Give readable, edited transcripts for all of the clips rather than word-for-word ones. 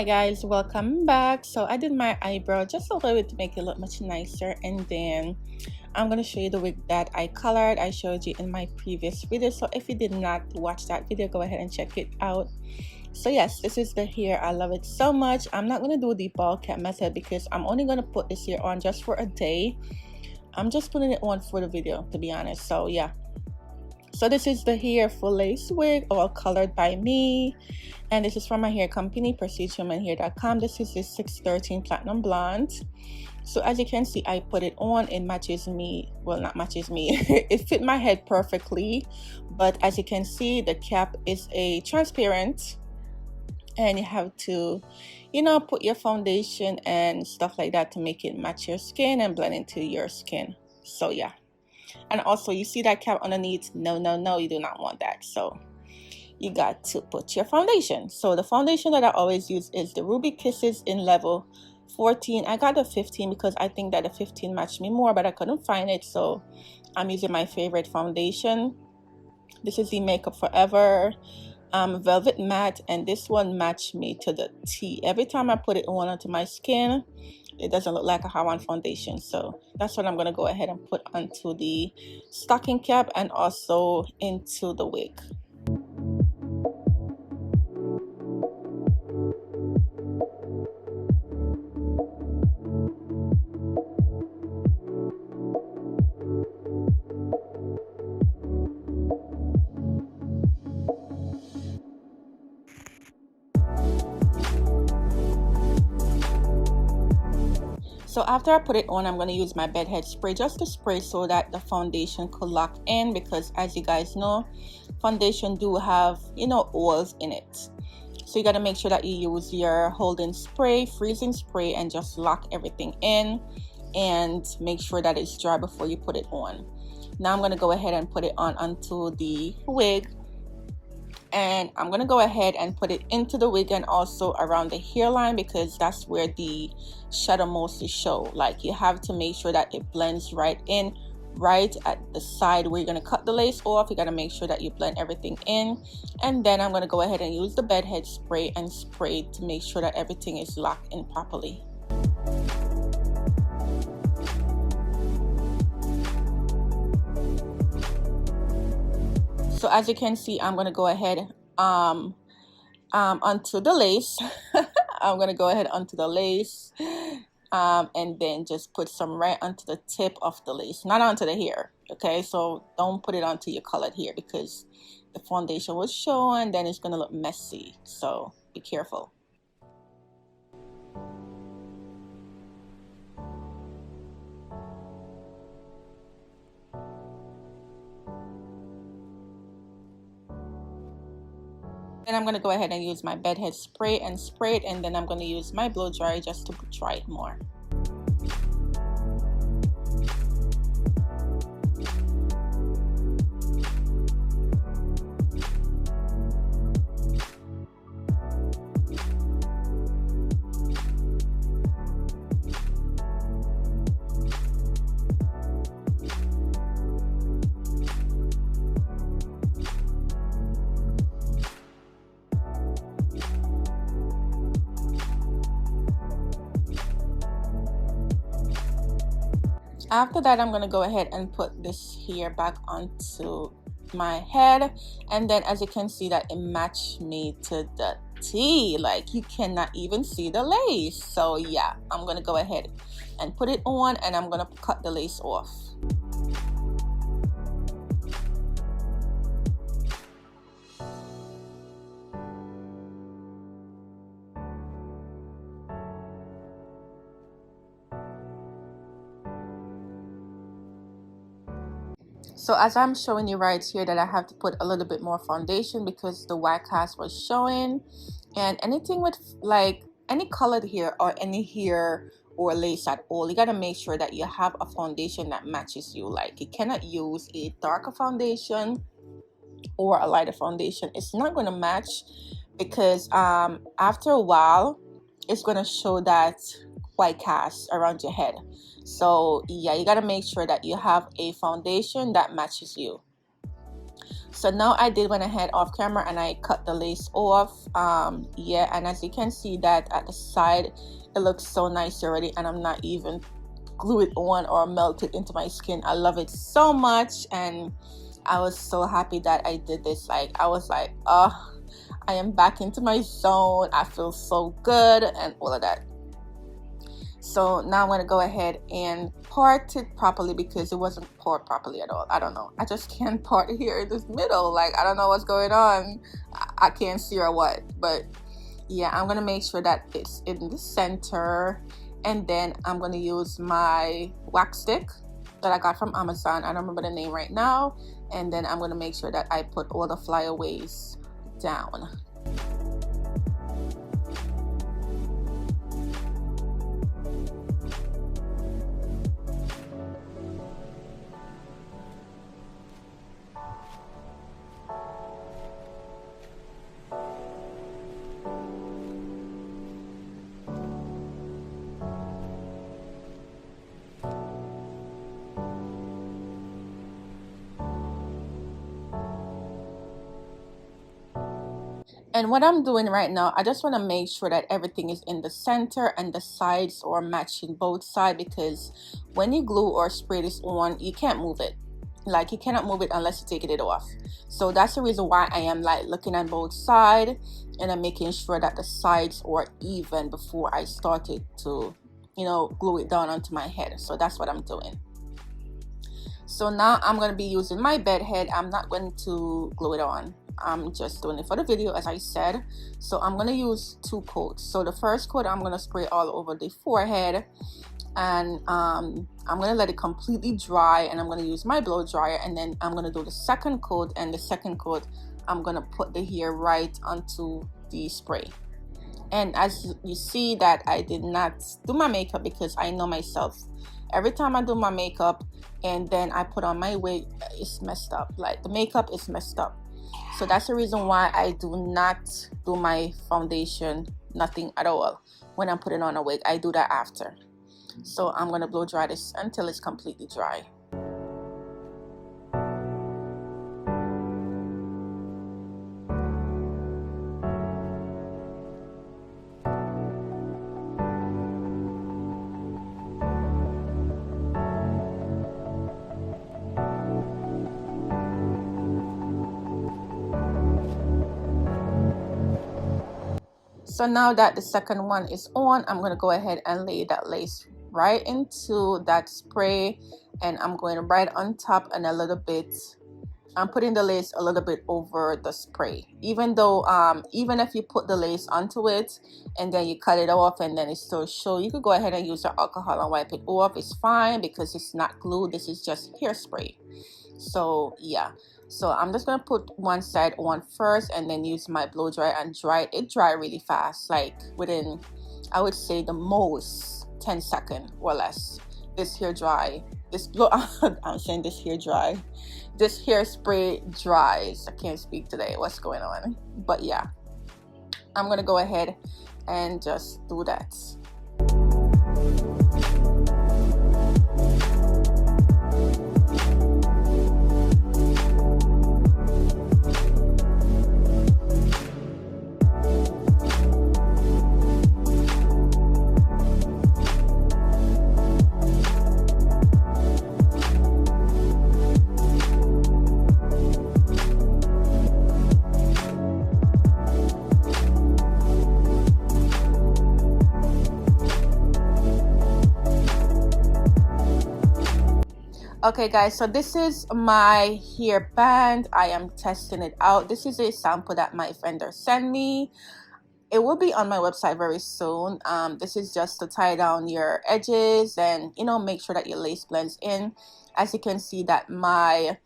Hi guys, welcome back. So I did my eyebrow just a little bit to make it look much nicer, and then I'm going to show you the wig that I colored. I showed you in my previous video, so if you did not watch that video, go ahead and check it out. So yes, this is the hair. I love it so much. I'm not going to do the ball cap method because I'm only going to put this hair on just for a day. I'm just putting it on for the video, to be honest. So yeah, so this is the hair full lace wig, all colored by me, and this is from my hair company, prestigehumanhair.com. This is the 613 platinum blonde. So as you can see, I put it on. It matches me, well, not matches me, it fit my head perfectly. But as you can see, the cap is a transparent, and you have to, you know, put your foundation and stuff like that to make it match your skin and blend into your skin. So yeah. And also, you see that cap underneath? No, you do not want that. So you got to put your foundation. So the foundation that I always use is the Ruby Kisses in level 14. I got the 15 because I think that the 15 matched me more, but I couldn't find it, so I'm using my favorite foundation. This is the Makeup Forever Velvet Matte, and this one matched me to the T. Every time I put it on onto my skin, it doesn't look like I have on foundation. So that's what I'm going to go ahead and put onto the stocking cap and also into the wig. So after I put it on, I'm going to use my bedhead spray just to spray so that the foundation could lock in, because as you guys know, foundation do have, you know, oils in it. So you got to make sure that you use your holding spray, freezing spray, and just lock everything in and make sure that it's dry before you put it on. Now I'm going to go ahead and put it on onto the wig. And I'm going to go ahead and put it into the wig and also around the hairline, because that's where the shadow mostly show. Like, you have to make sure that it blends right in, right at the side where you're going to cut the lace off. You got to make sure that you blend everything in. And then I'm going to go ahead and use the bedhead spray and spray to make sure that everything is locked in properly. So as you can see, I'm going to go ahead onto the lace. I'm going to go ahead onto the lace and then just put some right onto the tip of the lace, not onto the hair. Okay, so don't put it onto your colored hair because the foundation will show and then it's going to look messy. So be careful. Then I'm going to go ahead and use my bedhead spray and spray it, and then I'm going to use my blow dryer just to dry it more. After that, I'm going to go ahead and put this hair back onto my head, and then as you can see that it matched me to the T. Like, you cannot even see the lace. So yeah, I'm going to go ahead and put it on, and I'm going to cut the lace off. So as I'm showing you right here that I have to put a little bit more foundation because the white cast was showing, and anything with like any colored hair or any hair or lace at all, you got to make sure that you have a foundation that matches you. Like, you cannot use a darker foundation or a lighter foundation. It's not going to match because after a while it's going to show that white cast around your head. So yeah, you got to make sure that you have a foundation that matches you. So now I did went ahead off camera and I cut the lace off. Yeah, and as you can see that at the side, it looks so nice already, and I'm not even glue it on or melt it into my skin. I love it so much, and I was so happy that I did this. Like, I was like, oh, I am back into my zone. I feel so good and all of that. So now I'm going to go ahead and part it properly, because it wasn't part properly at all. I don't know. I just can't part here in this middle. Like, I don't know what's going on. I can't see or what. But yeah, I'm going to make sure that it's in the center. And then I'm going to use my wax stick that I got from Amazon. I don't remember the name right now. And then I'm going to make sure that I put all the flyaways down. And what I'm doing right now, I just want to make sure that everything is in the center and the sides are matching both sides, because when you glue or spray this on, you can't move it. Like, you cannot move it unless you take it off. So that's the reason why I am like looking at both sides, and I'm making sure that the sides are even before I started to, you know, glue it down onto my head. So that's what I'm doing. So now I'm going to be using my bed head. I'm not going to glue it on. I'm just doing it for the video, as I said. So I'm going to use 2 coats. So the first coat I'm going to spray all over the forehead, and I'm going to let it completely dry, and I'm going to use my blow dryer, and then I'm going to do the second coat, and the second coat I'm going to put the hair right onto the spray. And as you see that I did not do my makeup, because I know myself, every time I do my makeup and then I put on my wig, it's messed up. Like, the makeup is messed up. So that's the reason why I do not do my foundation, nothing at all, when I'm putting on a wig. I do that after. So I'm going to blow dry this until it's completely dry. So now that the second one is on, I'm going to go ahead and lay that lace right into that spray, and I'm going right on top and a little bit. I'm putting the lace a little bit over the spray, even though even if you put the lace onto it and then you cut it off and then it still show, you could go ahead and use your alcohol and wipe it off. It's fine, because it's not glue. This is just hairspray. So yeah, so I'm just gonna put one side on first and then use my blow dryer and dry it. It dry really fast, like within, I would say, the most 10 seconds or less. This hair dry, this blow I'm saying this hair dry, this hairspray dries. I can't speak today, what's going on? But yeah, I'm gonna go ahead and just do that. Okay guys, so this is my hair band. I am testing it out. This is a sample that my vendor sent me. It will be on my website very soon. This is just to tie down your edges and, you know, make sure that your lace blends in. As you can see that my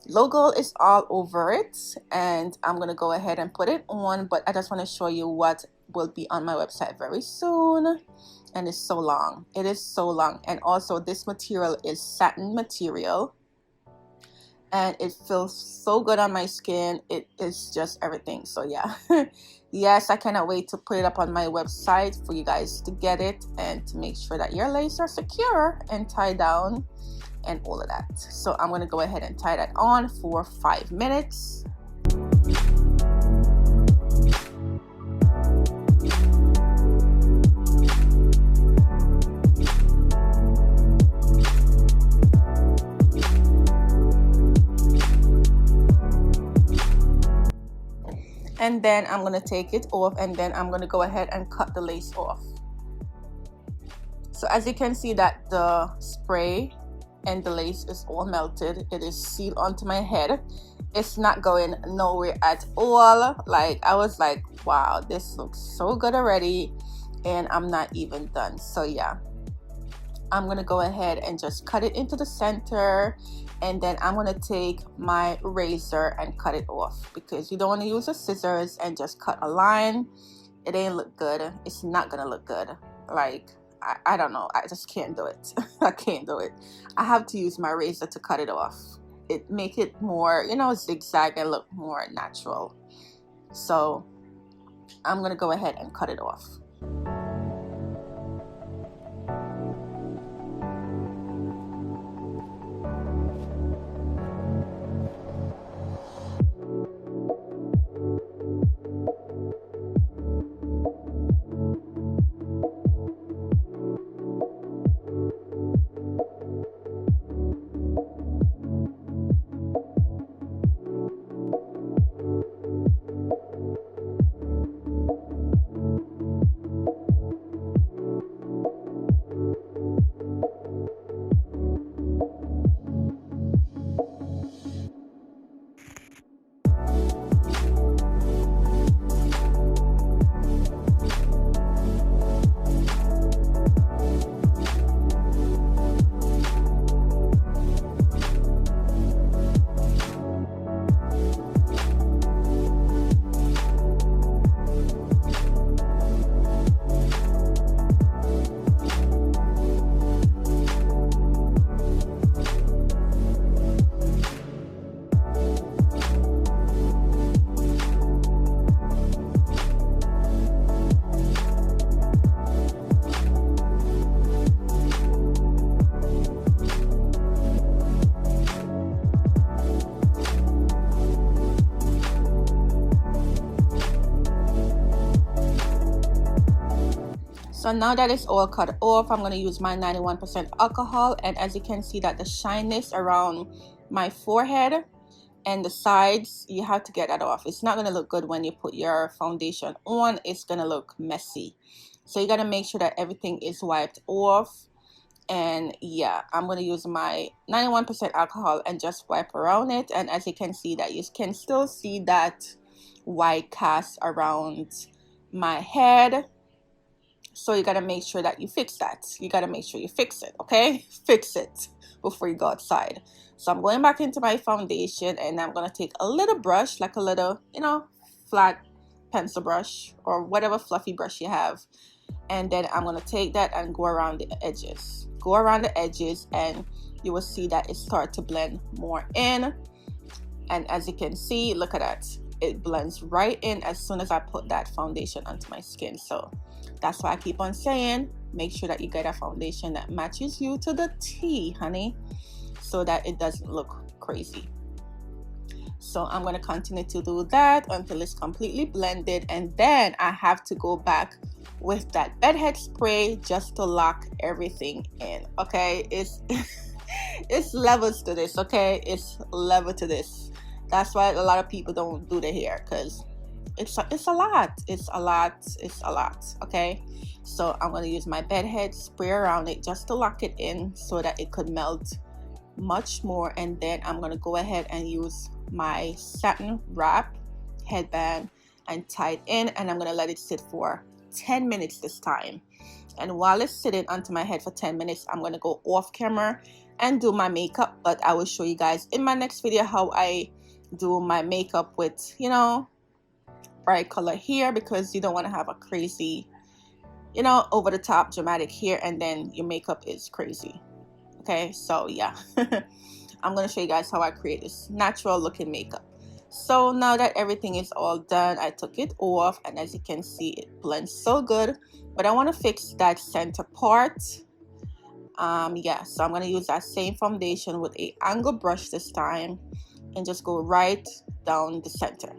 logo is all over it, and I'm gonna go ahead and put it on, but I just want to show you what will be on my website very soon. And it's so long. It is so long. And also, this material is satin material, and it feels so good on my skin. It is just everything. So yeah. Yes, I cannot wait to put it up on my website for you guys to get it and to make sure that your lace are secure and tied down. and all of that. So I'm going to go ahead and tie that on for 5 minutes. And then I'm going to take it off, and then I'm going to go ahead and cut the lace off. So as you can see that the spray and the lace is all melted. It is sealed onto my head. It's not going nowhere at all. Like, I was like, wow, this looks so good already, and I'm not even done. So yeah, I'm gonna go ahead and just cut it into the center, and then I'm gonna take my razor and cut it off, because you don't want to use the scissors and just cut a line. It ain't look good. It's not gonna look good. Like, I don't know, I just can't do it. I can't do it. I have to use my razor to cut it off. It make it more, you know, zigzag and look more natural. So I'm gonna go ahead and cut it off. So now that it's all cut off, I'm going to use my 91% alcohol, and as you can see that the shyness around my forehead and the sides, you have to get that off. It's not going to look good when you put your foundation on. It's going to look messy. So you got to make sure that everything is wiped off. And yeah, I'm going to use my 91% alcohol and just wipe around it. And as you can see that you can still see that white cast around my head. So you got to make sure that you fix that. You got to make sure you fix it, okay? Fix it before you go outside. So I'm going back into my foundation, and I'm going to take a little brush, like a little, you know, flat pencil brush or whatever fluffy brush you have. And then I'm going to take that and go around the edges. Go around the edges, and you will see that it starts to blend more in. And as you can see, look at that. It blends right in as soon as I put that foundation onto my skin. So that's why I keep on saying, make sure that you get a foundation that matches you to the T, honey, so that it doesn't look crazy. So I'm going to continue to do that until it's completely blended, and then I have to go back with that bedhead spray just to lock everything in. Okay, it's it's levels to this. Okay, it's level to this. That's why a lot of people don't do their hair, because it's a lot. Okay, so I'm going to use my bedhead spray around it just to lock it in so that it could melt much more. And then I'm going to go ahead and use my satin wrap headband and tie it in, and I'm going to let it sit for 10 minutes this time. And while it's sitting onto my head for 10 minutes, I'm going to go off camera and do my makeup. But I will show you guys in my next video how I do my makeup with, you know, bright color here, because you don't want to have a crazy, you know, over the top dramatic hair and then your makeup is crazy. Okay, so yeah. I'm going to show you guys how I create this natural looking makeup. So now that everything is all done, I took it off, and as you can see, it blends so good. But I want to fix that center part, Yeah, so I'm going to use that same foundation with a angled brush this time and just go right down the center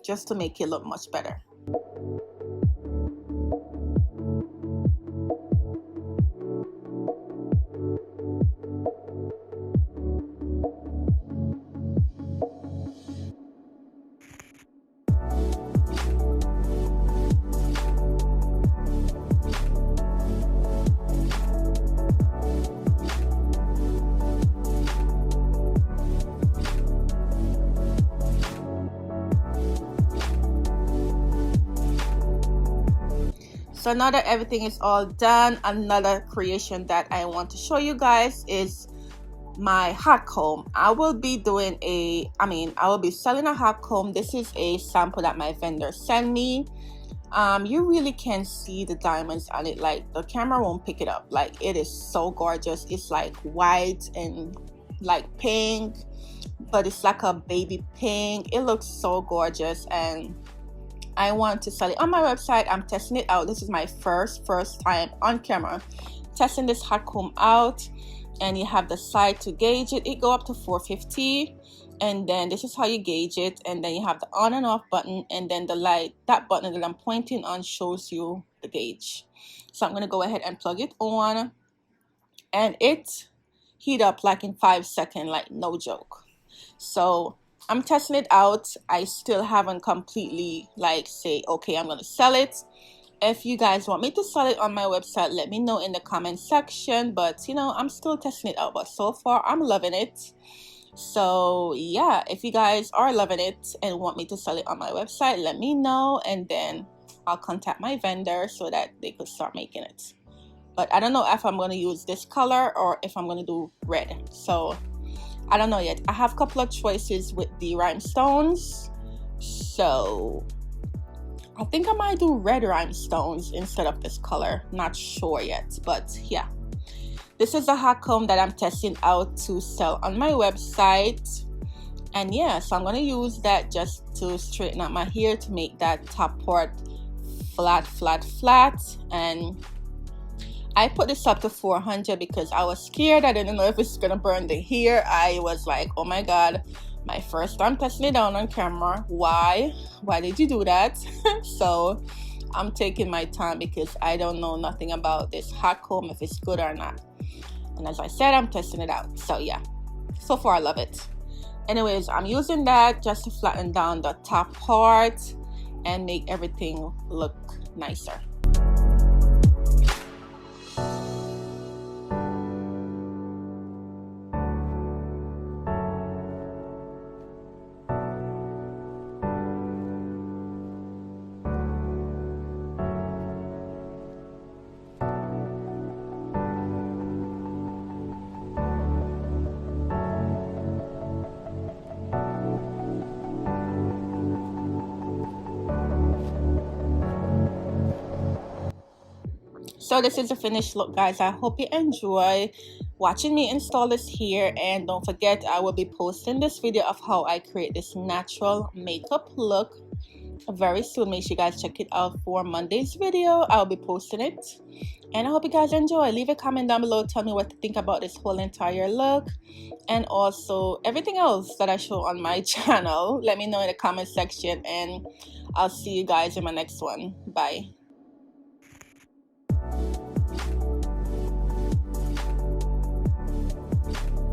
just to make it look much better. So now that everything is all done, another creation that I want to show you guys is my hot comb. I will be selling a hot comb. This is a sample that my vendor sent me. You really can see the diamonds on it. Like, the camera won't pick it up. Like, it is so gorgeous. It's like white and like pink, but it's like a baby pink. It looks so gorgeous, and I want to sell it on my website. I'm testing it out. This is my first time on camera testing this hot comb out. And you have the side to gauge it. It go up to 450, and then this is how you gauge it. And then you have the on and off button, and then the light, that button that I'm pointing on, shows you the gauge. So I'm gonna go ahead and plug it on, and it heat up like in 5 seconds, like no joke. So I'm testing it out. I still haven't completely say, okay, I'm gonna sell it. If you guys want me to sell it on my website, let me know in the comment section. But I'm still testing it out, but so far I'm loving it. So yeah, if you guys are loving it and want me to sell it on my website, let me know, and then I'll contact my vendor so that they could start making it. But I don't know if I'm going to use this color or if I'm going to do red. So I don't know yet. I have a couple of choices with the rhinestones, so I think I might do red rhinestones instead of this color. Not sure yet, but yeah. This is a hot comb that I'm testing out to sell on my website. And yeah, so I'm going to use that just to straighten out my hair, to make that top part flat. And I put this up to 400 because I was scared. I didn't know if it's going to burn the hair. I was like, oh my God, my first time testing it out on camera. Why did you do that? So I'm taking my time because I don't know nothing about this hot comb, if it's good or not. And as I said, I'm testing it out. So yeah, so far I love it. Anyways, I'm using that just to flatten down the top part and make everything look nicer. So this is the finished look, guys. I hope you enjoy watching me install this here, and don't forget, I will be posting this video of how I create this natural makeup look very soon. Make sure you guys check it out for Monday's video. I'll be posting it, and I hope you guys enjoy. Leave a comment down below, tell me what you think about this whole entire look and also everything else that I show on my channel. Let me know in the comment section, and I'll see you guys in my next one. Bye.